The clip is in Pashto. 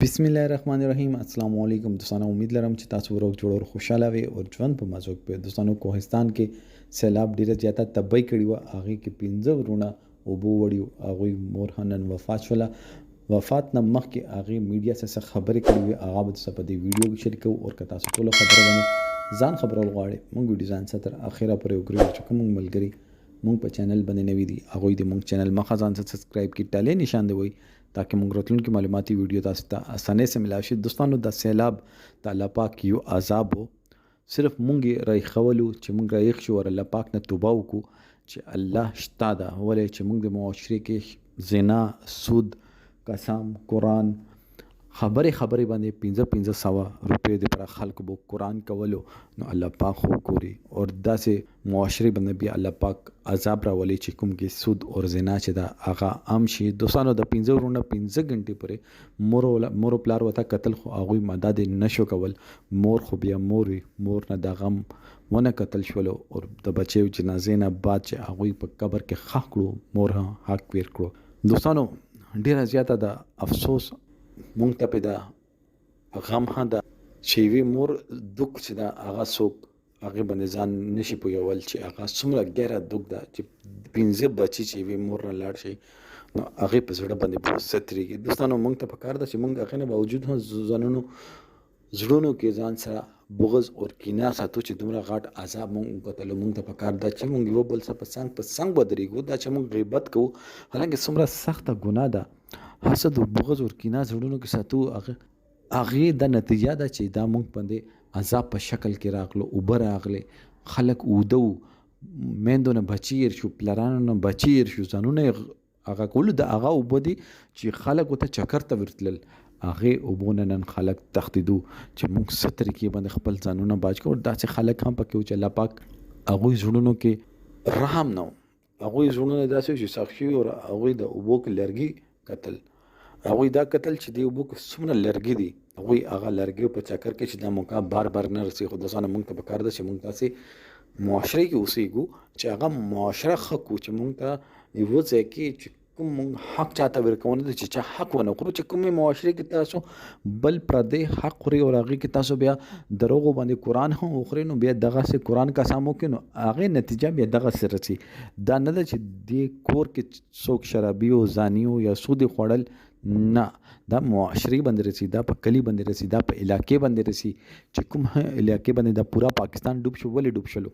बिस्मिल्लाहिर्रहमानिर्रहीम अस्सलाम वालेकुम दोस्तों। उम्मीद लरम چې تاسو روغ جوړ او خوشاله وي او ژوند په مزوګ په دوستانو کوهستان کې سیلاب ډیره زیاته تباہی کړی و. هغه کې 15 ورونه اوبو وړي هغه مورهنن وفات شوله. وفات نه مخکې هغه میډیا سره خبرې کړې وي. هغه به تاسو په دې ویډیو کې شریکو او که تاسو ټول خبره باندې ځان خبرول غواړئ موږ ویډیو ځان تر اخره پورې وګورئ چې کوم ملګری مونږ په چینل باندې نوی دي هغه د مونږ چینل مخه ځان سبسکرایب کی ټاله نشان دی وي تاکہ مونږ راتلونکي معلوماتي ویډیو تاسو ته اسانه سره ملاوي شي. دوستانو د سیلاب د الله پاک یو عذاب صرف مونږ راي خولو چې مونږ رايخ شو ور الله پاک نه توبه وکړو چې الله شتا ده ولې چې مونږ د معاشري کې زنا سود قسم قرآن خبرې باندې 1500 روپے د پر خلکو بو قرآن کولو نو الله پاک خو ګوري او داسې معاشري باندې بیا الله پاک عذاب راولي چې کوم کې سود او زنا چې دا هغه عام شي. دوستانو د 15 ورونه 15 غنټې پورې مور پلار وته قتل خو هغه مدد نشو کول. مور خو بیا مور نه د غم ونه قتل شول او د بچیو جنازې نه بعد چې هغه په قبر کې خاک کړو مور حق ویر کړو. دوستانو ډیره زیاته د افسوس مونږ ته په دا غم ده چې وی مور دوک چې دا هغه څوک هغه باندې ځان نشي پویول چې هغه څومره ګیره دوک ده چې 15 بچي چې وی مور نه لاړ شي نو هغه په زړه باندې بہت ستريږي. دوستانو مونږ ته پکار ده چې مونږ هغه نه باوجود هم زړونو کې ځان سره بغض او کینه ساتو چې دومره غاټ عذاب مونږ ته مونږ ته پکار ده چې مونږ یو بل څه په څنګ بدرېږو دا چې مونږ غیبت کوو حالانکه څومره سخته ګناه ده. حسد او بغض او کینه زړونو کې ساتو هغه د نتیجه ده چې دا مونږ باندې عذاب په شکل کې راغلو اوبر راغله خلک اودو میندونه بچیر شو پلارانو نه بچیر شو ځانونه هغه کول د هغه وبدي چې خلک ته چکر ته ورتل هغه وبونه نن خلک تختیدو چې مونږ ستر کې باندې خپل ځانونه باج کو دا چې خلک هم پکې چې الله پاک هغه زړونو کې رحم نو هغه زړونو داسې چې سخشي او هغه د وبو کې لرګي قتل هغه دا قتل چې دی وبو کې څومره لرګي دي هغه لرګي په چکر کې چې دا موقع بار نه رسي. خو داسانه مونږ ته پکار ده چې مونږ تاسې معاشري کې اوسېږو چې هغه معاشره خکو چې مونږ ته یو ځای کې چې کوم مونږ حق چاته ورکونه دي چې چا حق ونه کړو چې کومې معاشري کې تاسو بل پردې حق خوري او هغه کې تاسو بیا دروغ باندې قرآن هم وخوري نو بیا دغه سه قرآن کا سامو کې نو هغه نتیجه بیا دغه سره رسي. دا نه ده چې د کور کې څوک شرابي او زانیو یا سود خوړل نه دا معاشري باندې رسي دا په کلی باندې رسي دا په علاقې باندې رسي چې کوم علاقې باندې دا پورا پاکستان ډوب شو ولې ډوب شلو